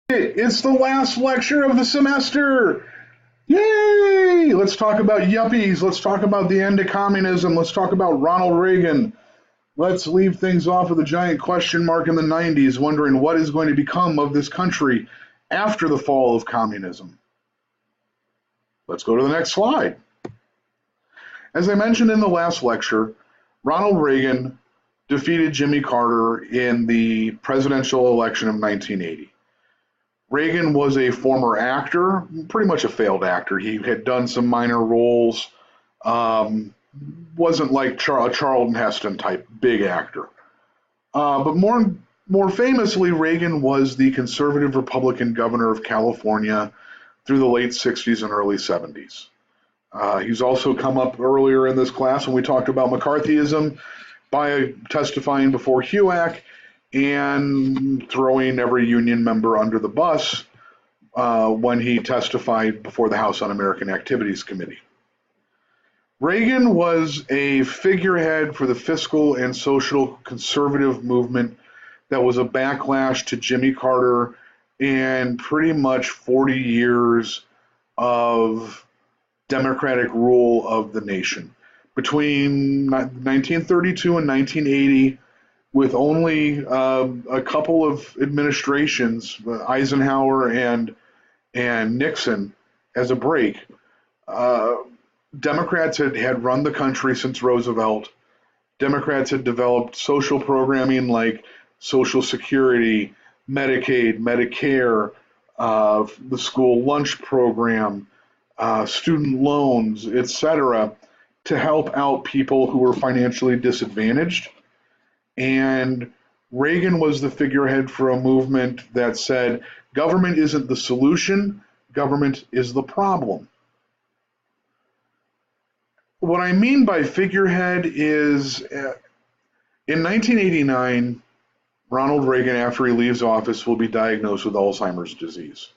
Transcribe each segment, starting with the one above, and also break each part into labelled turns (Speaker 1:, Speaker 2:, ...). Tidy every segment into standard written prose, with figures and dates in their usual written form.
Speaker 1: It's the last lecture of the semester. Yay! Let's talk about yuppies. Let's talk about the end of communism. Let's talk about Ronald Reagan. Let's leave things off with a giant question mark in the 90s, wondering what is going to become of this country after the fall of communism. Let's go to the next slide. As I mentioned in the last lecture, Ronald Reagan defeated Jimmy Carter in the presidential election of 1980. Reagan was a former actor, pretty much a failed actor. He had done some minor roles, wasn't like a Charlton Heston type big actor. But more famously, Reagan was the conservative Republican governor of California through the late 60s and early 70s. He's also come up earlier in this class when we talked about McCarthyism by testifying before HUAC and throwing every union member under the bus when he testified before the House Un-American Activities Committee. Reagan was a figurehead for the fiscal and social conservative movement that was a backlash to Jimmy Carter and pretty much 40 years of democratic rule of the nation. Between 1932 and 1980, with only a couple of administrations, Eisenhower and Nixon, as a break, Democrats had run the country since Roosevelt. Democrats had developed social programming like Social Security, Medicaid, Medicare, the school lunch program, student loans, etc., to help out people who were financially disadvantaged. And Reagan was the figurehead for a movement that said government isn't the solution, government is the problem. What I mean by figurehead is in 1989, Ronald Reagan, after he leaves office, will be diagnosed with Alzheimer's disease.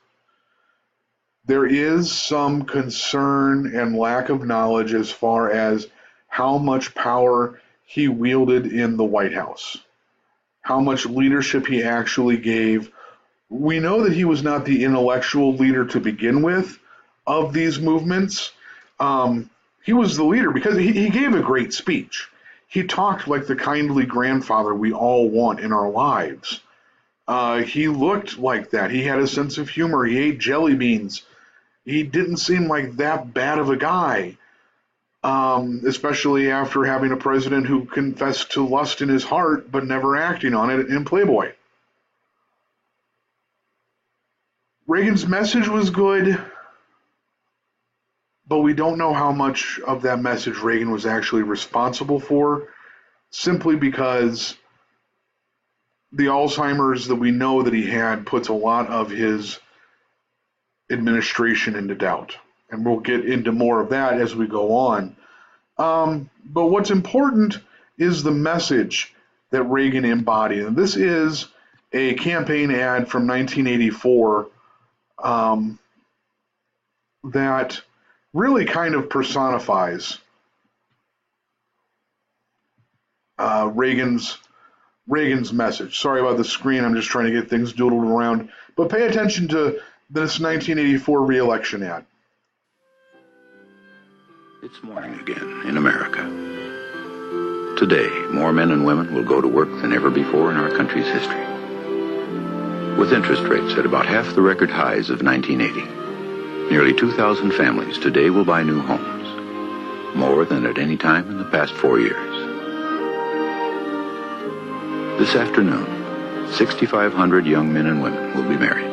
Speaker 1: There is some concern and lack of knowledge as far as how much power he wielded in the White House, how much leadership he actually gave. We know that he was not the intellectual leader to begin with of these movements. He was the leader because he gave a great speech. He talked like the kindly grandfather we all want in our lives. He looked like that. He had a sense of humor. He ate jelly beans. He didn't seem like that bad of a guy, especially after having a president who confessed to lust in his heart but never acting on it in Playboy. Reagan's message was good, but we don't know how much of that message Reagan was actually responsible for, simply because the Alzheimer's that we know that he had puts a lot of his administration into doubt. And we'll get into more of that as we go on. But what's important is the message that Reagan embodied. And this is a campaign ad from 1984 that really kind of personifies Reagan's message. Sorry about the screen. I'm just trying to get things doodled around. But pay attention to this 1984 re-election ad.
Speaker 2: It's morning again in America. Today, more men and women will go to work than ever before in our country's history. With interest rates at about half the record highs of 1980, nearly 2,000 families today will buy new homes, more than at any time in the past 4 years. This afternoon, 6,500 young men and women will be married.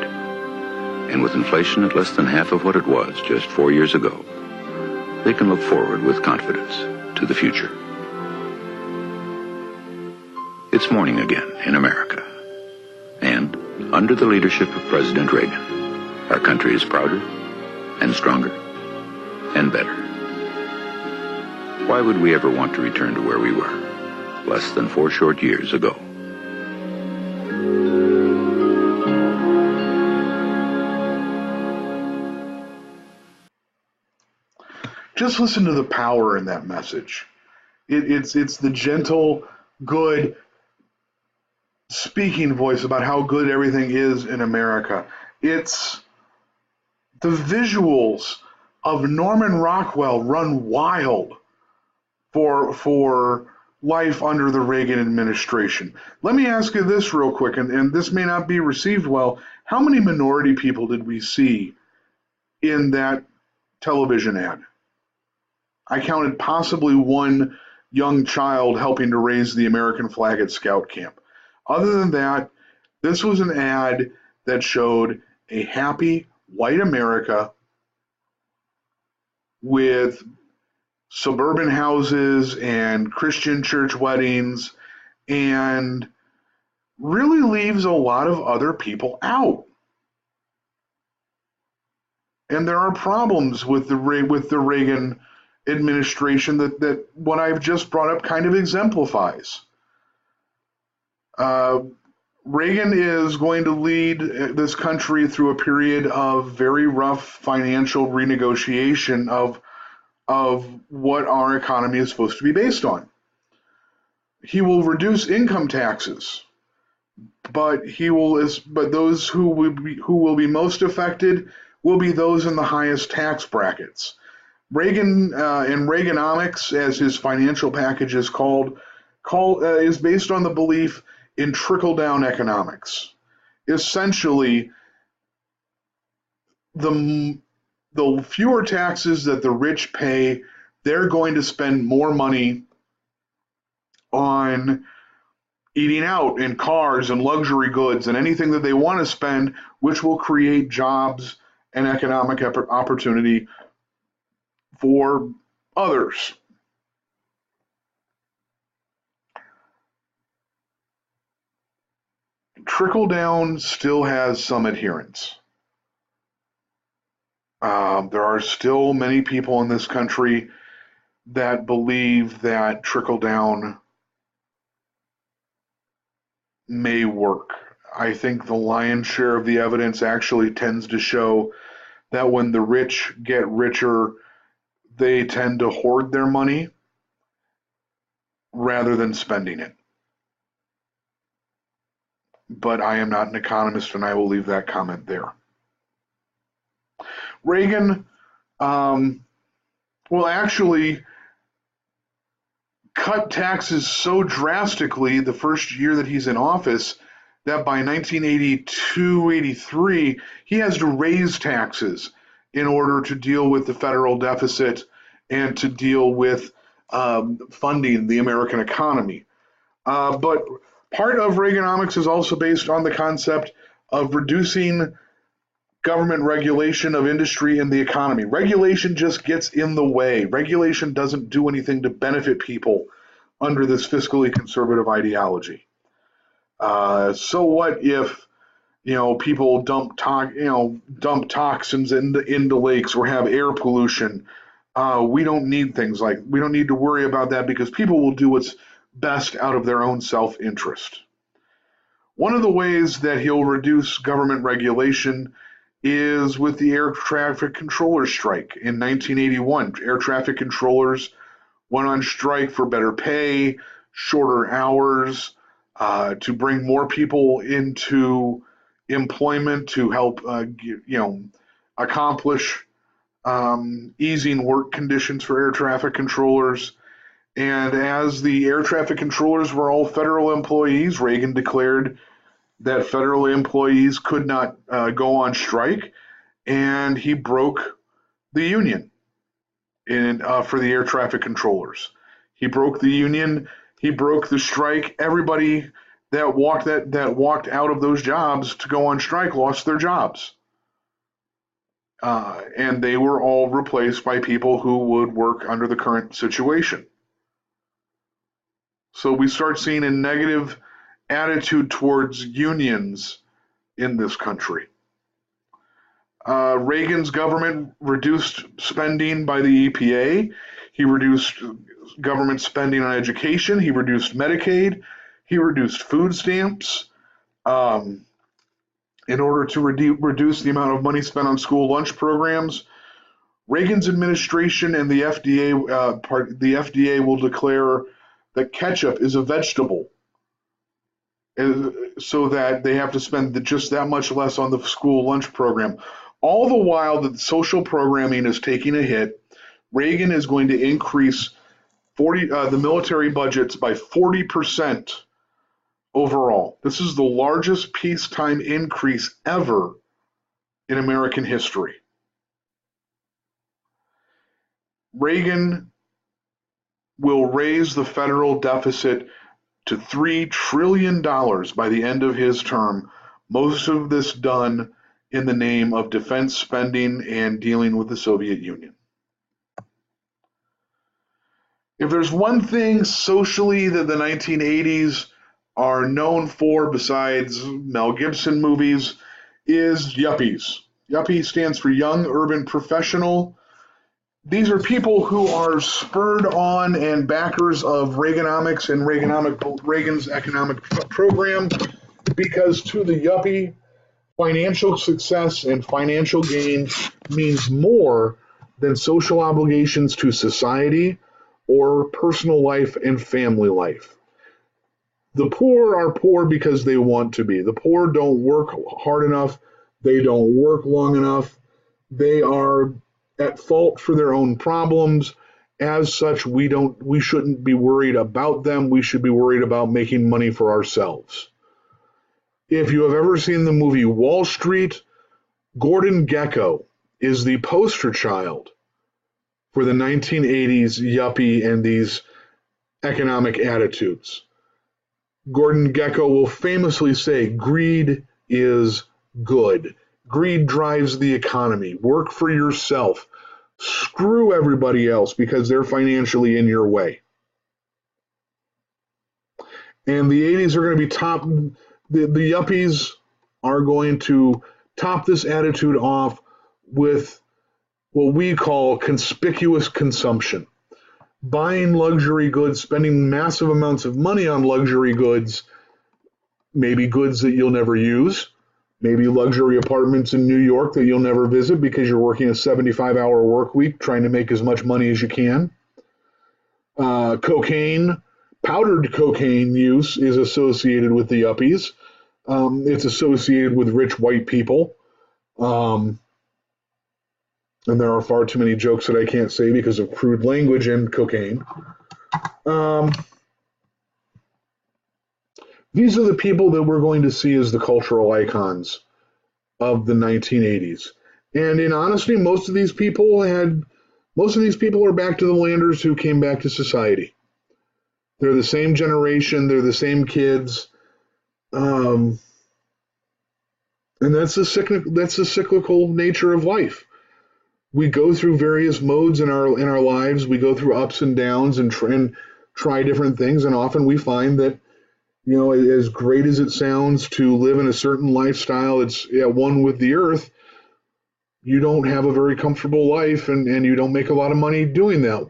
Speaker 2: And with inflation at less than half of what it was just 4 years ago, they can look forward with confidence to the future. It's morning again in America. And under the leadership of President Reagan, our country is prouder and stronger and better. Why would we ever want to return to where we were less than 4 short years ago?
Speaker 1: Just listen to the power in that message. It's the gentle, good speaking voice about how good everything is in America. It's the visuals of Norman Rockwell run wild for life under the Reagan administration. Let me ask you this real quick, and this may not be received well. How many minority people did we see in that television ad? I counted possibly one young child helping to raise the American flag at scout camp. Other than that, this was an ad that showed a happy white America with suburban houses and Christian church weddings, and really leaves a lot of other people out. And there are problems with the Reagan administration that what I've just brought up kind of exemplifies. Reagan is going to lead this country through a period of very rough financial renegotiation of what our economy is supposed to be based on. He will reduce income taxes, but those who will be most affected will be those in the highest tax brackets. Reagan and Reaganomics, as his financial package is called, is based on the belief in trickle-down economics. Essentially, the fewer taxes that the rich pay, they're going to spend more money on eating out and cars and luxury goods and anything that they want to spend, which will create jobs and economic opportunity for others. Trickle down still has some adherents. There are still many people in this country that believe that trickle down may work. I think the lion's share of the evidence actually tends to show that when the rich get richer, they tend to hoard their money rather than spending it. But I am not an economist, and I will leave that comment there. Reagan will actually cut taxes so drastically the first year that he's in office that by 1982-83, he has to raise taxes in order to deal with the federal deficit and to deal with funding the American economy. But part of Reaganomics is also based on the concept of reducing government regulation of industry and the economy. Regulation just gets in the way. Regulation doesn't do anything to benefit people under this fiscally conservative ideology. So what if people dump toxins into lakes or have air pollution? We don't need to worry about that because people will do what's best out of their own self-interest. One of the ways that he'll reduce government regulation is with the air traffic controllers strike. In 1981, air traffic controllers went on strike for better pay, shorter hours, to bring more people into employment to help, accomplish easing work conditions for air traffic controllers. And as the air traffic controllers were all federal employees, Reagan declared that federal employees could not go on strike, and he broke the union for the air traffic controllers. He broke the union. He broke the strike. Everybody that walked out of those jobs to go on strike lost their jobs, and they were all replaced by people who would work under the current situation. So we start seeing a negative attitude towards unions in this country. Reagan's government reduced spending by the EPA. He reduced government spending on education. He reduced Medicaid. He reduced food stamps in order to reduce the amount of money spent on school lunch programs. Reagan's administration and the FDA will declare that ketchup is a vegetable so that they have to spend just that much less on the school lunch program. All the while that social programming is taking a hit, Reagan is going to increase the military budgets by 40% overall. This is the largest peacetime increase ever in American history. Reagan will raise the federal deficit to $3 trillion by the end of his term, most of this done in the name of defense spending and dealing with the Soviet Union. If there's one thing socially that the 1980s are known for besides Mel Gibson movies is yuppies. Yuppie stands for Young Urban Professional. These are people who are spurred on and backers of Reaganomics and Reagan's economic program because to the yuppie, financial success and financial gain means more than social obligations to society or personal life and family life. The poor are poor because they want to be. The poor don't work hard enough. They don't work long enough. They are at fault for their own problems. As such, we shouldn't be worried about them. We should be worried about making money for ourselves. If you have ever seen the movie Wall Street, Gordon Gekko is the poster child for the 1980s yuppie and these economic attitudes. Gordon Gekko will famously say, greed is good. Greed drives the economy. Work for yourself. Screw everybody else because they're financially in your way. And the 80s are going to be the yuppies are going to top this attitude off with what we call conspicuous consumption. Buying luxury goods, spending massive amounts of money on luxury goods, maybe goods that you'll never use, maybe luxury apartments in New York that you'll never visit because you're working a 75-hour work week trying to make as much money as you can. Cocaine, powdered cocaine use is associated with the yuppies. It's associated with rich white people. And there are far too many jokes that I can't say because of crude language and cocaine. These are the people that we're going to see as the cultural icons of the 1980s. And in honesty, most of these people are back to the landers who came back to society. They're the same generation, they're the same kids. And that's the cyclical nature of life. We go through various modes in our lives. We go through ups and downs and try different things. And often we find that, as great as it sounds to live in a certain lifestyle, it's at one with the earth. You don't have a very comfortable life and you don't make a lot of money doing that.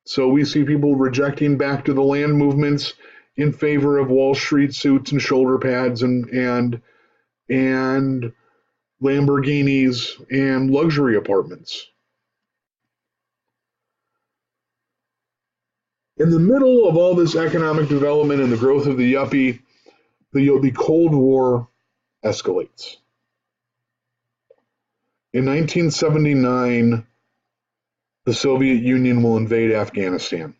Speaker 1: So we see people rejecting back to the land movements in favor of Wall Street suits and shoulder pads and Lamborghinis and luxury apartments. In the middle of all this economic development and the growth of the yuppie, the Cold War escalates. In 1979, the Soviet Union will invade Afghanistan.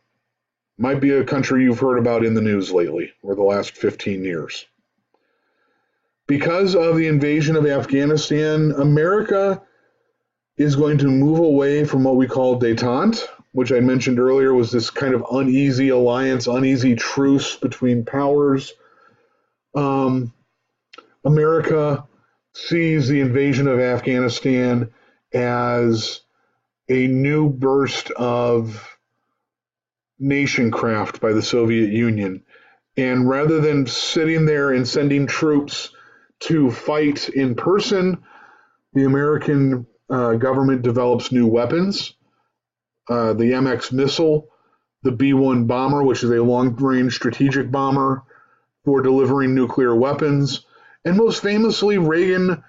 Speaker 1: Might be a country you've heard about in the news lately, or the last 15 years. Because of the invasion of Afghanistan, America is going to move away from what we call détente, which I mentioned earlier was this kind of uneasy alliance, uneasy truce between powers. America sees the invasion of Afghanistan as a new burst of nation-craft by the Soviet Union. And rather than sitting there and sending troops to fight in person, the American government develops new weapons. The MX missile, the B-1 bomber, which is a long-range strategic bomber for delivering nuclear weapons. And most famously, Reagan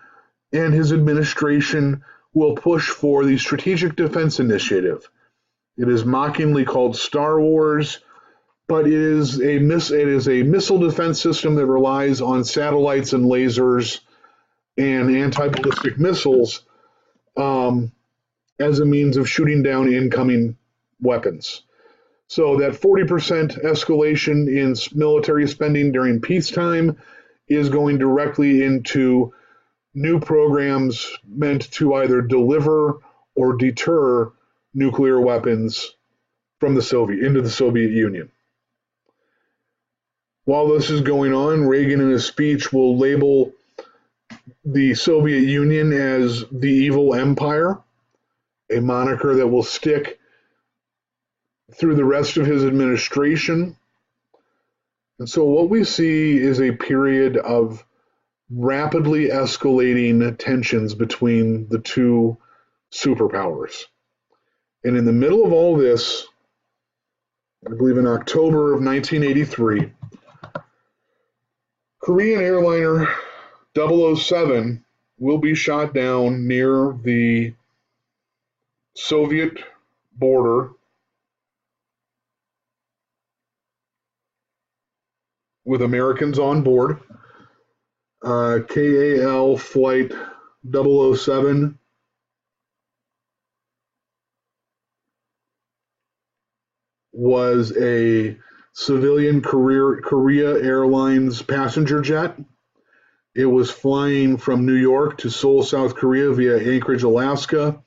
Speaker 1: and his administration will push for the Strategic Defense Initiative. It is mockingly called Star Wars, but it is a missile defense system that relies on satellites and lasers and anti-ballistic missiles as a means of shooting down incoming weapons. So that 40% escalation in military spending during peacetime is going directly into new programs meant to either deliver or deter nuclear weapons from into the Soviet Union. While this is going on, Reagan in his speech will label the Soviet Union as the evil empire, a moniker that will stick through the rest of his administration. And so what we see is a period of rapidly escalating tensions between the two superpowers. And in the middle of all this, I believe in October of 1983, Korean airliner 007 will be shot down near the Soviet border with Americans on board. KAL Flight 007 was a civilian Korea Airlines passenger jet. It was flying from New York to Seoul, South Korea via Anchorage, Alaska,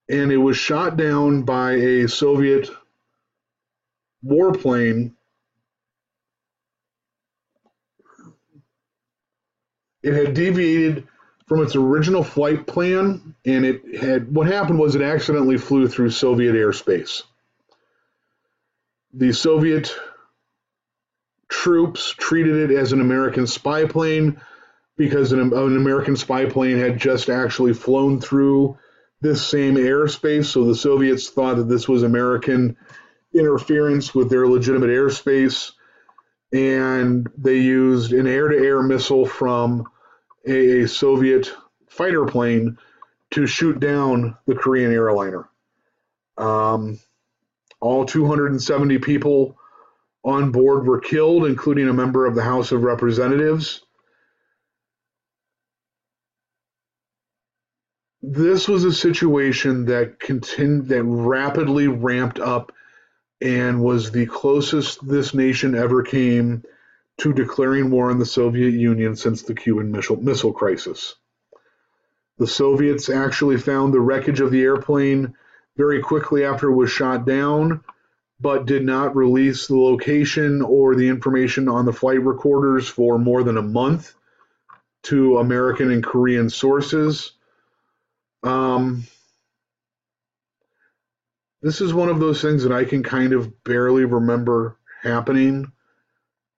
Speaker 1: and it was shot down by a Soviet warplane. It had deviated from its original flight plan, and what happened was it accidentally flew through Soviet airspace. The Soviet troops treated it as an American spy plane because an American spy plane had just actually flown through this same airspace, so the Soviets thought that this was American interference with their legitimate airspace, and they used an air-to-air missile from a Soviet fighter plane to shoot down the Korean airliner. All 270 people on board were killed, including a member of the House of Representatives. This was a situation that rapidly ramped up and was the closest this nation ever came to declaring war on the Soviet Union since the Cuban Missile Crisis. The Soviets actually found the wreckage of the airplane very quickly after it was shot down, but did not release the location or the information on the flight recorders for more than a month to American and Korean sources. This is one of those things that I can kind of barely remember happening,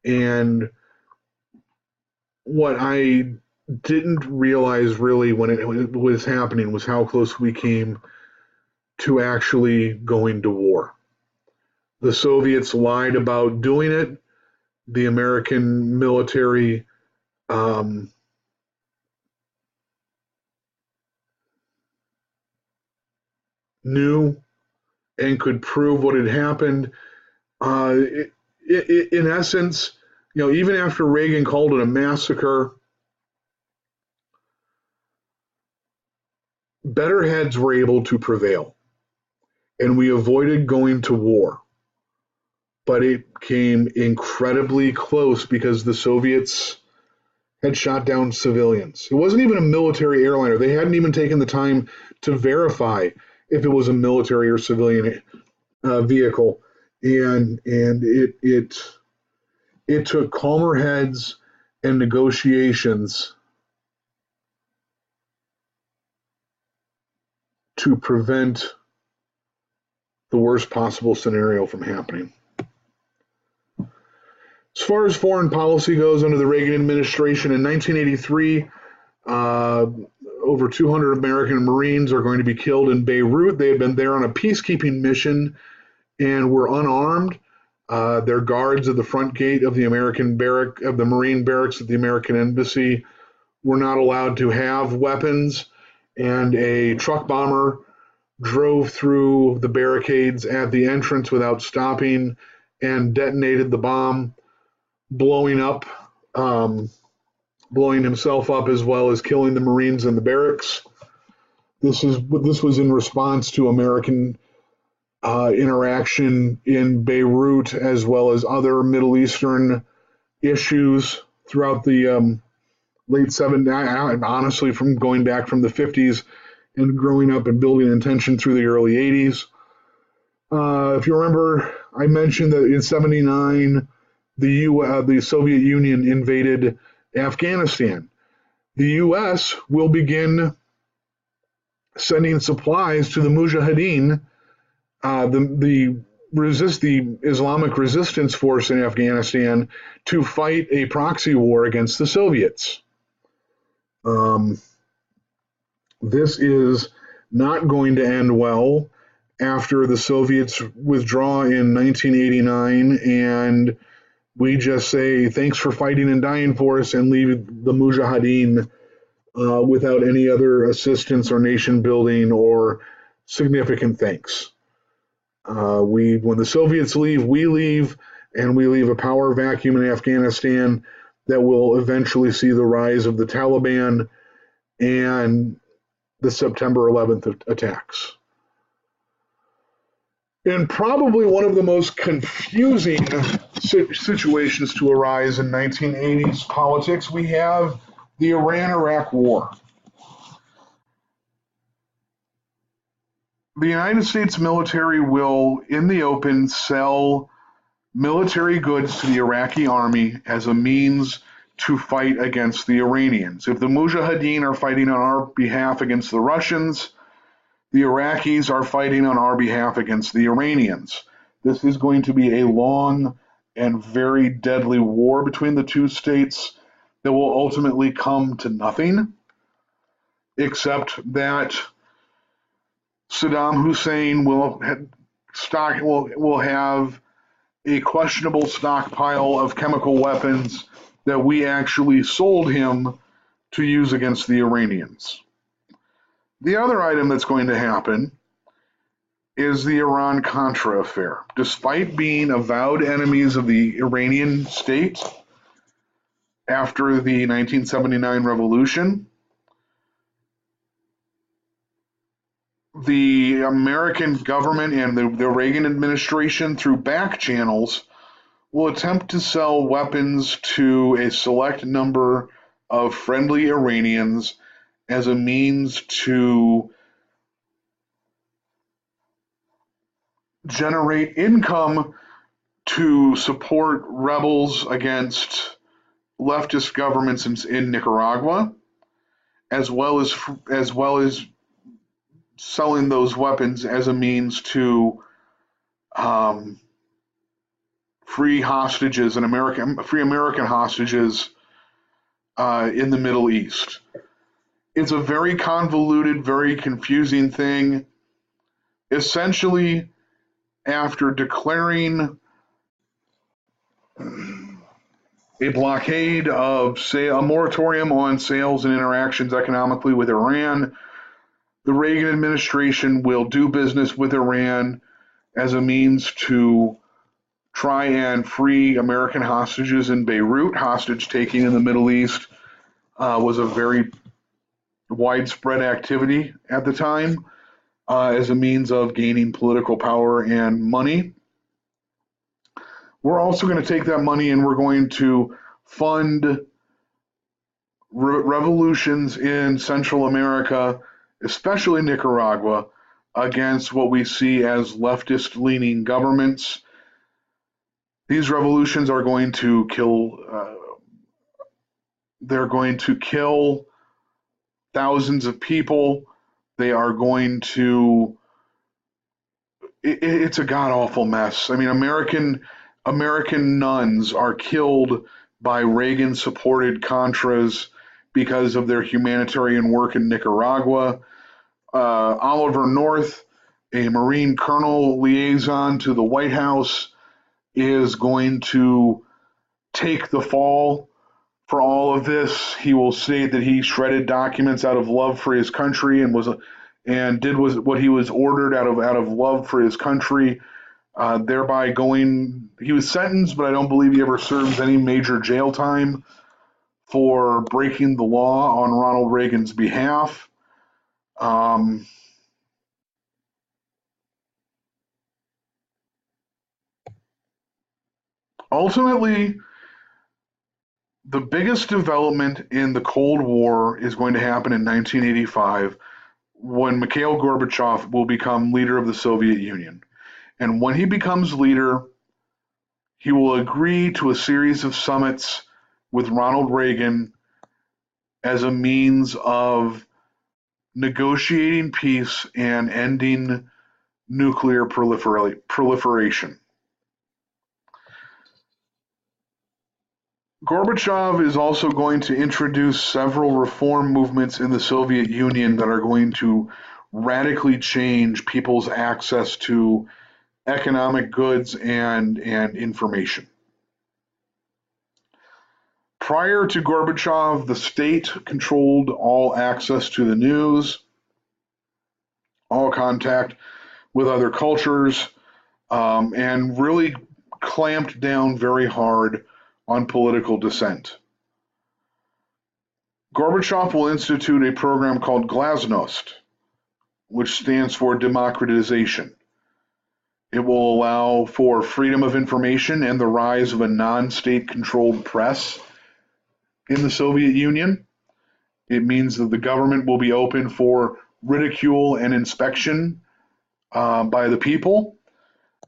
Speaker 1: and what I didn't realize really when it was happening was how close we came to actually going to war. The Soviets lied about doing it. The American military knew and could prove what had happened. In essence, even after Reagan called it a massacre, better heads were able to prevail, and we avoided going to war. But it came incredibly close because the Soviets had shot down civilians. It wasn't even a military airliner. They hadn't even taken the time to verify if it was a military or civilian vehicle, and it took calmer heads and negotiations to prevent the worst possible scenario from happening. As far as foreign policy goes under the Reagan administration, in 1983, over 200 American Marines are going to be killed in Beirut. They had been there on a peacekeeping mission and were unarmed. They're guards at the front gate of the Marine barracks at the American embassy were not allowed to have weapons, and a truck bomber drove through the barricades at the entrance without stopping and detonated the bomb, blowing up, blowing himself up as well as killing the Marines in the barracks. This was in response to American interaction in Beirut as well as other Middle Eastern issues throughout the late 70s, honestly, from going back from the 50s and growing up and building in tension through the early 80s. If you remember, I mentioned that in 79, the Soviet Union invaded Afghanistan. The U.S. will begin sending supplies to the Mujahideen, the Islamic Resistance Force in Afghanistan, to fight a proxy war against the Soviets. This is not going to end well after the Soviets withdraw in 1989, and we just say thanks for fighting and dying for us and leave the Mujahideen without any other assistance or nation building or significant thanks. When the Soviets leave, and we leave a power vacuum in Afghanistan that will eventually see the rise of the Taliban and the September 11th attacks. And probably one of the most confusing situations to arise in 1980s politics, we have the Iran-Iraq War. The United States military will, in the open, sell military goods to the Iraqi army as a means to fight against the Iranians. If the Mujahideen are fighting on our behalf against the Russians, the Iraqis are fighting on our behalf against the Iranians. This is going to be a long and very deadly war between the two states that will ultimately come to nothing, except that Saddam Hussein will have a questionable stockpile of chemical weapons that we actually sold him to use against the Iranians. The other item that's going to happen is the Iran-Contra affair. Despite being avowed enemies of the Iranian state after the 1979 revolution, the American government and the Reagan administration, through back channels, will attempt to sell weapons to a select number of friendly Iranians as a means to generate income to support rebels against leftist governments in Nicaragua, as well as selling those weapons as a means to free hostages and free American hostages in the Middle East. It's a very convoluted, very confusing thing. Essentially, after declaring a blockade of, say, a moratorium on sales and interactions economically with Iran, the Reagan administration will do business with Iran as a means to try and free American hostages in Beirut. Hostage taking in the Middle East was a very widespread activity at the time as a means of gaining political power and money. We're also going to take that money and we're going to fund revolutions in Central America, especially Nicaragua, against what we see as leftist-leaning governments. These revolutions are going to kill thousands of people. They are going to, it's a god-awful mess. I mean, American nuns are killed by Reagan-supported Contras because of their humanitarian work in Nicaragua. Oliver North, a Marine colonel liaison to the White House, is going to take the fall for all of this. He will state that he shredded documents out of love for his country and did what he was ordered out of love for his country thereby he was sentenced, but I don't believe he ever served any major jail time for breaking the law on Ronald Reagan's behalf. Um, Ultimately, the biggest development in the Cold War is going to happen in 1985 when Mikhail Gorbachev will become leader of the Soviet Union. And when he becomes leader, he will agree to a series of summits with Ronald Reagan as a means of negotiating peace and ending nuclear proliferation. Gorbachev is also going to introduce several reform movements in the Soviet Union that are going to radically change people's access to economic goods and information. Prior to Gorbachev, the state controlled all access to the news, all contact with other cultures, and really clamped down very hard on political dissent. Gorbachev will institute a program called Glasnost, which stands for democratization. It will allow for freedom of information and the rise of a non-state controlled press in the Soviet Union. It means that the government will be open for ridicule and inspection by the people.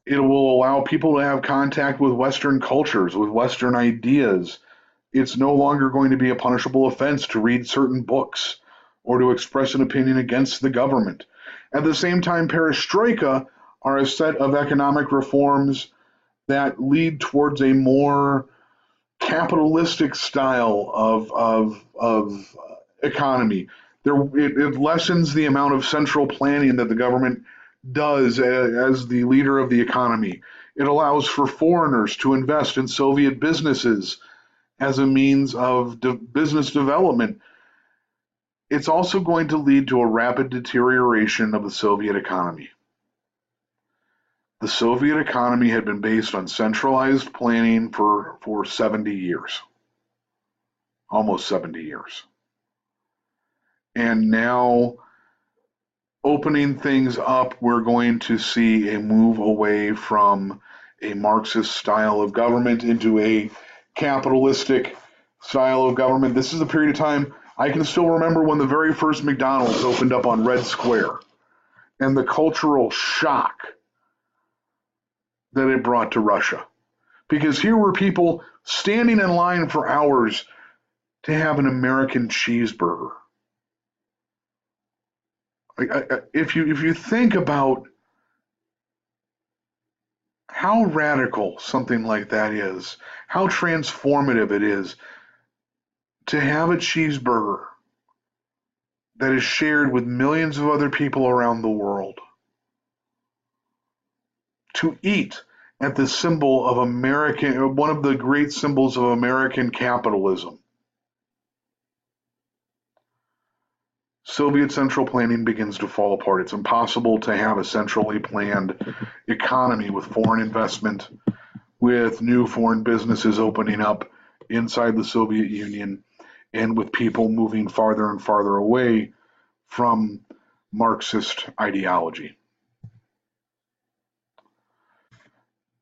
Speaker 1: It will allow people to have contact with Western cultures, with Western ideas. It's no longer going to be a punishable offense to read certain books or to express an opinion against the government. At the same time, perestroika are a set of economic reforms that lead towards a more capitalistic style of economy. It lessens the amount of central planning that the government does as the leader of the economy. It allows for foreigners to invest in Soviet businesses as a means of business development. It's also going to lead to a rapid deterioration of the Soviet economy. The Soviet economy had been based on centralized planning for 70 years, almost 70 years. And now, opening things up, we're going to see a move away from a Marxist style of government into a capitalistic style of government. This is a period of time, I can still remember when the very first McDonald's opened up on Red Square and the cultural shock that it brought to Russia. Because here were people standing in line for hours to have an American cheeseburger. If you think about how radical something like that is, how transformative it is to have a cheeseburger that is shared with millions of other people around the world, to eat at the symbol of American, one of the great symbols of American capitalism. Soviet central planning begins to fall apart. It's impossible to have a centrally planned economy with foreign investment, with new foreign businesses opening up inside the Soviet Union, and with people moving farther and farther away from Marxist ideology.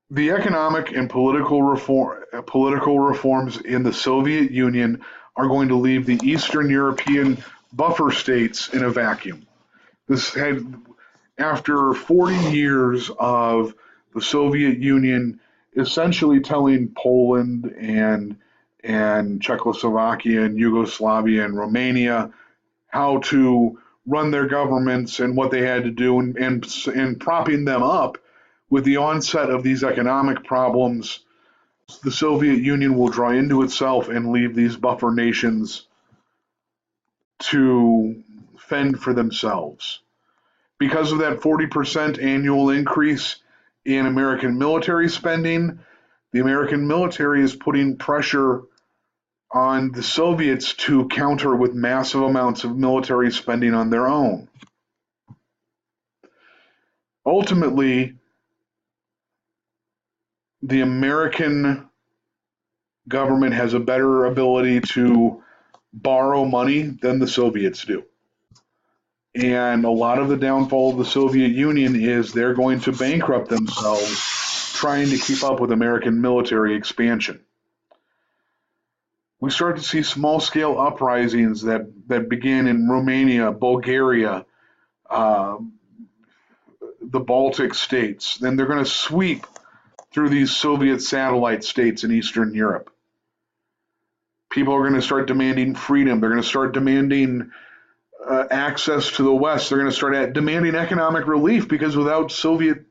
Speaker 1: The economic and political reforms in the Soviet Union are going to leave the Eastern European buffer states in a vacuum. This had, after 40 years of the Soviet Union essentially telling Poland and Czechoslovakia and Yugoslavia and Romania how to run their governments and what they had to do, and propping them up. With the onset of these economic problems, the Soviet Union will draw into itself and leave these buffer nations to fend for themselves. Because of that 40% annual increase in American military spending, the American military is putting pressure on the Soviets to counter with massive amounts of military spending on their own. Ultimately, the American government has a better ability to borrow money than the Soviets do. And a lot of the downfall of the Soviet Union is they're going to bankrupt themselves trying to keep up with American military expansion. We start to see small-scale uprisings that begin in Romania, Bulgaria, uh, the Baltic states. Then they're going to sweep through these Soviet satellite states in Eastern Europe. People are going to start demanding freedom. They're going to start demanding access to the West. They're going to start demanding economic relief because without Soviet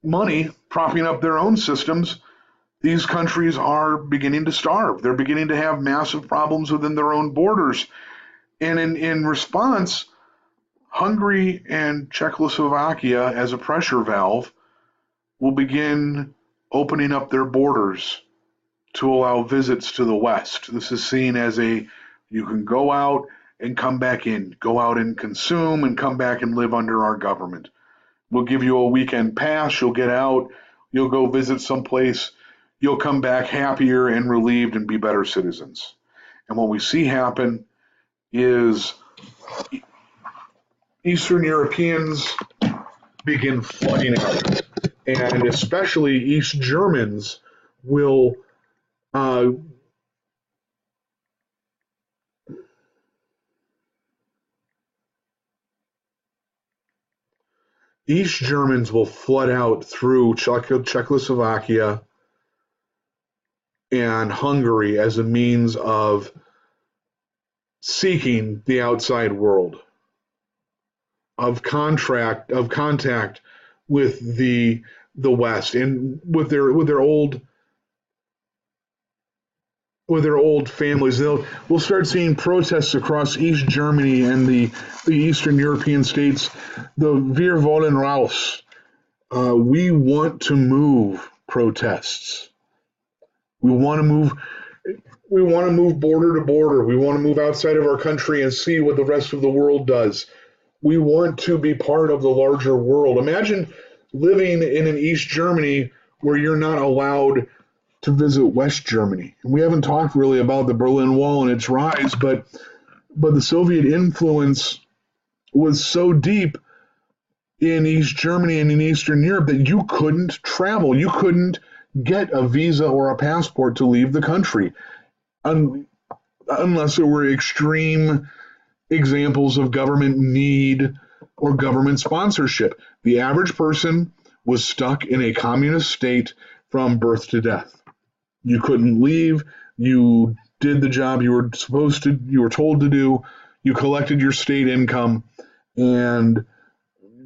Speaker 1: money propping up their own systems, these countries are beginning to starve. They're beginning to have massive problems within their own borders. And in response, Hungary and Czechoslovakia, as a pressure valve, will begin opening up their borders to allow visits to the West. This is seen as you can go out and come back in, go out and consume and come back and live under our government. We'll give you a weekend pass, you'll get out, you'll go visit someplace, you'll come back happier and relieved and be better citizens. And what we see happen is Eastern Europeans begin flooding out, and especially East Germans will East Germans will flood out through Czechoslovakia and Hungary as a means of seeking the outside world, of contact with the West, and with their old families. We'll start seeing protests across East Germany and the Eastern European states. The Wir wollen raus. We want to move protests. We want to move. We want to move border to border. We want to move outside of our country and see what the rest of the world does. We want to be part of the larger world. Imagine living in an East Germany where you're not allowed to visit West Germany. And we haven't talked really about the Berlin Wall and its rise, but the Soviet influence was so deep in East Germany and in Eastern Europe that you couldn't travel. You couldn't get a visa or a passport to leave the country unless there were extreme examples of government need or government sponsorship. The average person was stuck in a communist state from birth to death. You couldn't leave. You did the job you were told to do. You collected your state income, and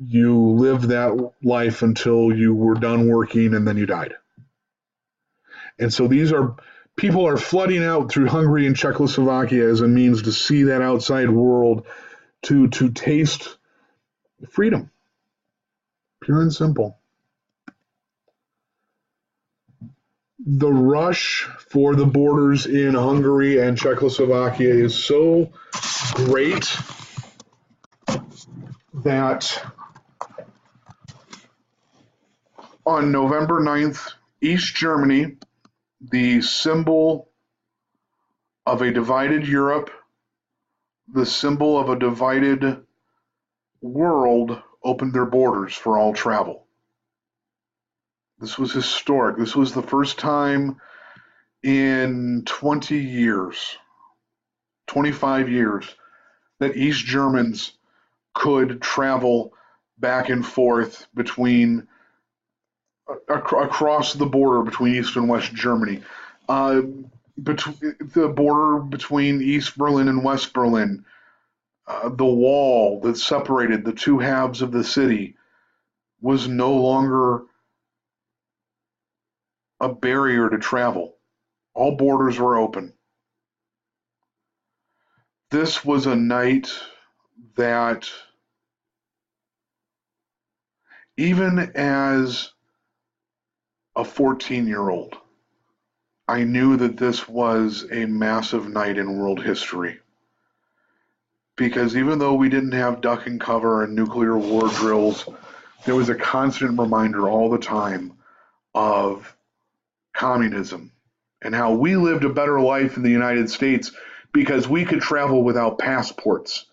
Speaker 1: you lived that life until you were done working, and then you died. And so people are flooding out through Hungary and Czechoslovakia as a means to see that outside world, to taste freedom. Pure and simple. The rush for the borders in Hungary and Czechoslovakia is so great that on November 9th, East Germany, the symbol of a divided Europe, the symbol of a divided world, opened their borders for all travel. This was historic. This was the first time in 20 years, 25 years, that East Germans could travel back and forth across the border between East and West Germany. The border between East Berlin and West Berlin, the wall that separated the two halves of the city was no longer a barrier to travel. All borders were open. This was a night that, even as a 14-year-old, I knew that this was a massive night in world history. Because even though we didn't have duck and cover and nuclear war drills, there was a constant reminder all the time of communism and how we lived a better life in the United States because we could travel without passports.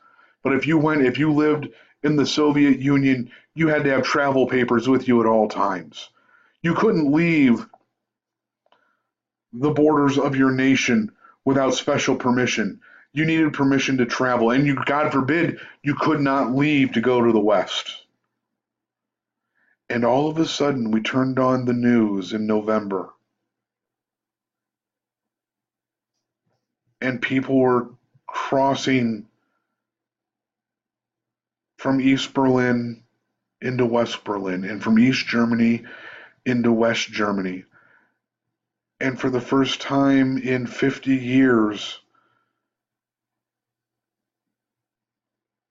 Speaker 1: But if you lived in the Soviet Union, you had to have travel papers with you at all times. You couldn't leave the borders of your nation without special permission. You needed permission to travel, and God forbid, you could not leave to go to the West. And all of a sudden, we turned on the news in November, and people were crossing from East Berlin into West Berlin, and from East Germany into West Germany. And for the first time in 50 years,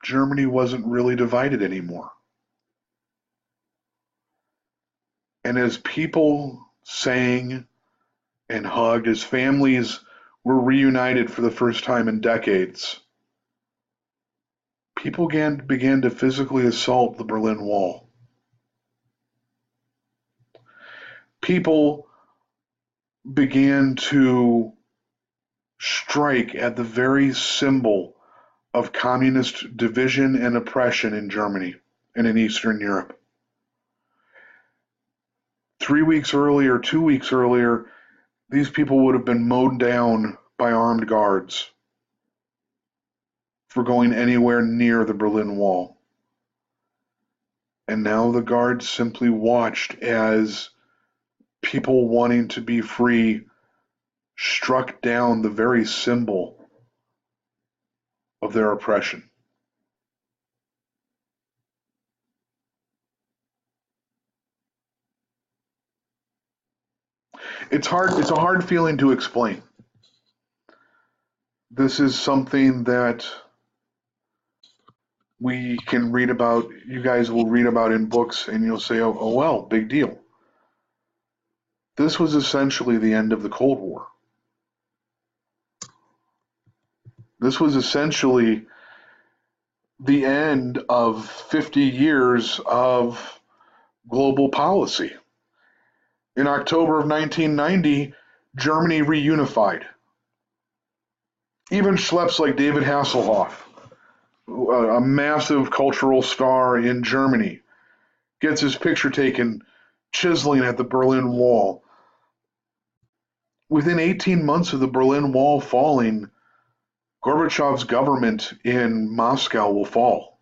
Speaker 1: Germany wasn't really divided anymore. And as people sang and hugged, as families were reunited for the first time in decades, people began to physically assault the Berlin Wall. People began to strike at the very symbol of communist division and oppression in Germany and in Eastern Europe. 3 weeks earlier, 2 weeks earlier, these people would have been mowed down by armed guards for going anywhere near the Berlin Wall. And now the guards simply watched as people wanting to be free struck down the very symbol of their oppression. It's a hard feeling to explain. This is something that we can read about, you guys will read about in books, and you'll say, oh well, big deal. This was essentially the end of the Cold War. This was essentially the end of 50 years of global policy. In October of 1990, Germany reunified. Even schleps like David Hasselhoff, a massive cultural star in Germany, gets his picture taken chiseling at the Berlin Wall. Within 18 months of the Berlin Wall falling, Gorbachev's government in Moscow will fall.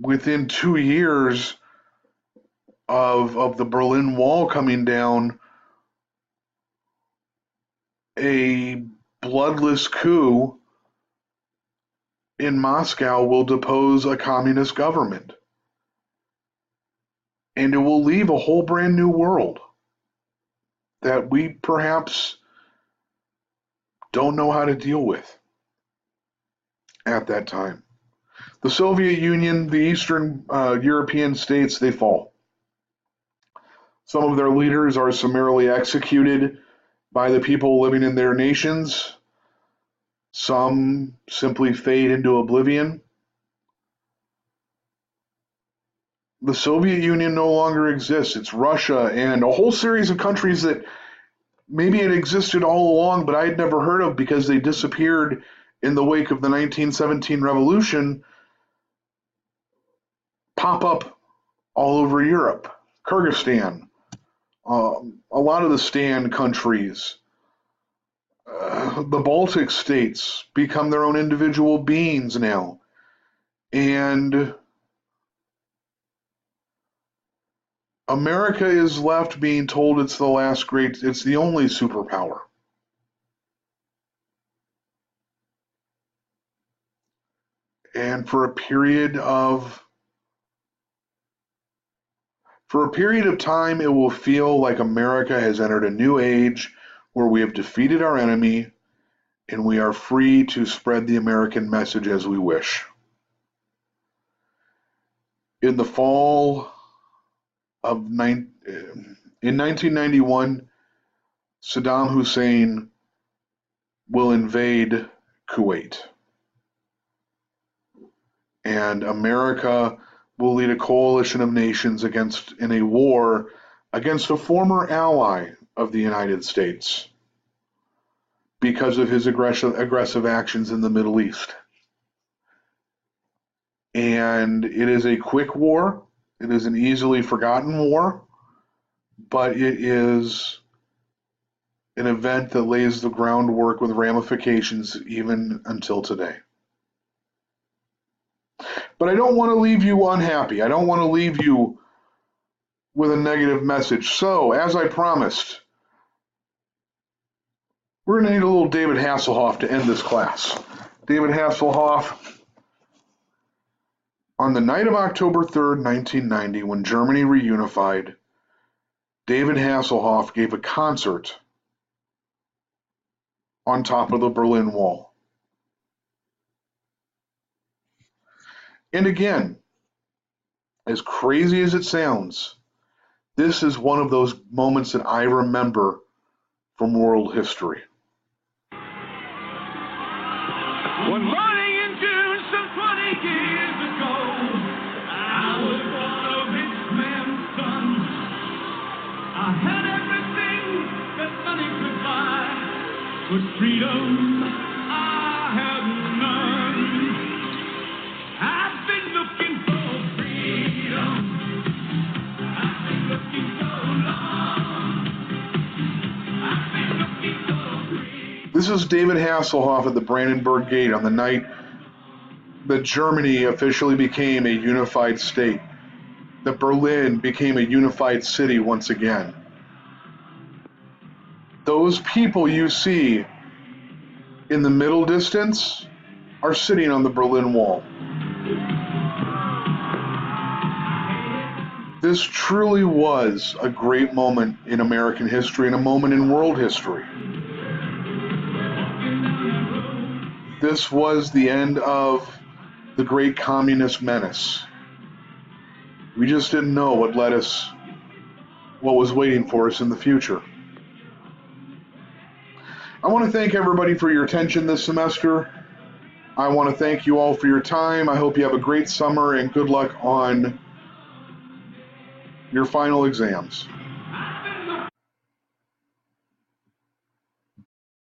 Speaker 1: Within 2 years of the Berlin Wall coming down, a bloodless coup in Moscow will depose a communist government. And it will leave a whole brand new world that we perhaps don't know how to deal with at that time. The Soviet Union, the Eastern European states, they fall. Some of their leaders are summarily executed by the people living in their nations. Some simply fade into oblivion. The Soviet Union no longer exists. It's Russia and a whole series of countries that maybe it existed all along, but I had never heard of because they disappeared in the wake of the 1917 revolution, pop up all over Europe. Kyrgyzstan, a lot of the Stan countries, the Baltic states become their own individual beings now. And America is left being told it's the only superpower. And for a period of time, it will feel like America has entered a new age where we have defeated our enemy and we are free to spread the American message as we wish. In the fall in 1991, Saddam Hussein will invade Kuwait. And America will lead a coalition of nations in a war against a former ally of the United States because of his aggressive actions in the Middle East. And it is a quick war. It is an easily forgotten war, but it is an event that lays the groundwork with ramifications even until today. But I don't want to leave you unhappy. I don't want to leave you with a negative message. So, as I promised, we're going to need a little David Hasselhoff to end this class. David Hasselhoff, on the night of October 3rd, 1990, when Germany reunified, David Hasselhoff gave a concert on top of the Berlin Wall. And again, as crazy as it sounds, this is one of those moments that I remember from world history.
Speaker 3: One morning in June, some 20 years ago, I was one of this man's sons. I had everything that money could buy, but freedom I had none. I've been looking for freedom. I've been looking so long. I've been looking so freedom.
Speaker 1: This is David Hasselhoff at the Brandenburg Gate on the night that Germany officially became a unified state, that Berlin became a unified city once again. Those people you see in the middle distance are sitting on the Berlin Wall. This truly was a great moment in American history and a moment in world history. This was the end of the great communist menace. We just didn't know what was waiting for us in the future. I want to thank everybody for your attention this semester. I want to thank you all for your time. I hope you have a great summer and good luck on your final exams.